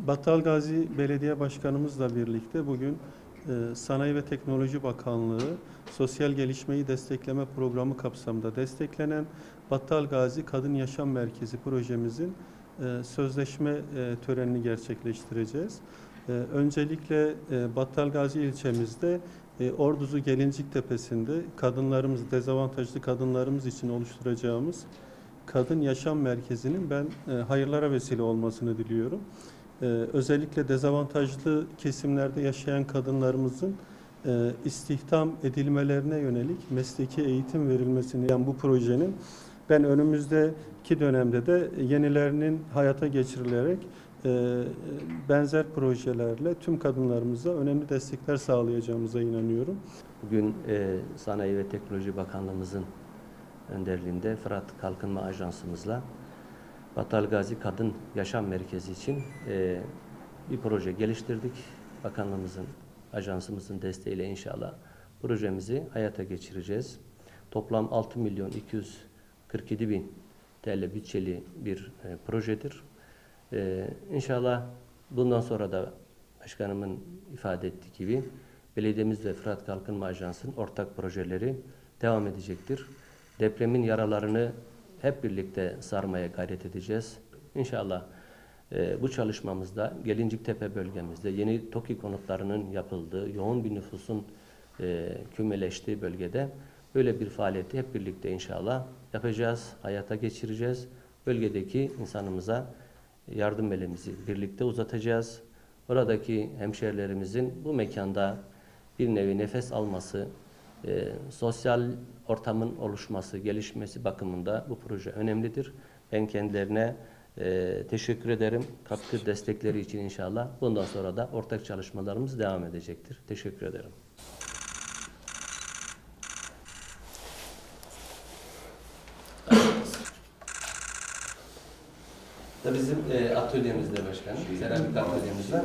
Battalgazi Belediye Başkanımızla birlikte bugün Sanayi ve Teknoloji Bakanlığı Sosyal Gelişmeyi Destekleme Programı kapsamında desteklenen Battalgazi Kadın Yaşam Merkezi projemizin sözleşme törenini gerçekleştireceğiz. Öncelikle Battalgazi ilçemizde Orduzu Gelinciktepe'sinde kadınlarımız, dezavantajlı kadınlarımız için oluşturacağımız Kadın Yaşam Merkezi'nin ben hayırlara vesile olmasını diliyorum. Özellikle dezavantajlı kesimlerde yaşayan kadınlarımızın istihdam edilmelerine yönelik mesleki eğitim verilmesini, yani bu projenin ben önümüzdeki dönemde de yenilerinin hayata geçirilerek benzer projelerle tüm kadınlarımıza önemli destekler sağlayacağımıza inanıyorum. Bugün Sanayi ve Teknoloji Bakanlığımızın önderliğinde Fırat Kalkınma Ajansımızla Battalgazi Kadın Yaşam Merkezi için bir proje geliştirdik. Bakanlığımızın, ajansımızın desteğiyle inşallah projemizi hayata geçireceğiz. Toplam 6.247.000 TL bütçeli bir projedir. İnşallah bundan sonra da başkanımın ifade ettiği gibi belediyemiz ve Fırat Kalkınma Ajansı'nın ortak projeleri devam edecektir. Depremin yaralarını hep birlikte sarmaya gayret edeceğiz. İnşallah bu çalışmamızda Gelinciktepe bölgemizde yeni TOKİ konutlarının yapıldığı, yoğun bir nüfusun kümeleştiği bölgede böyle bir faaliyeti hep birlikte inşallah yapacağız, hayata geçireceğiz. Bölgedeki insanımıza yardım elimizi birlikte uzatacağız. Oradaki hemşehrilerimizin bu mekanda bir nevi nefes alması, sosyal ortamın oluşması, gelişmesi bakımında bu proje önemlidir. Ben kendilerine teşekkür ederim. Katkı destekleri için inşallah. Bundan sonra da ortak çalışmalarımız devam edecektir. Teşekkür ederim. Bizim atölyemizde başkanım, seramik atölyemizde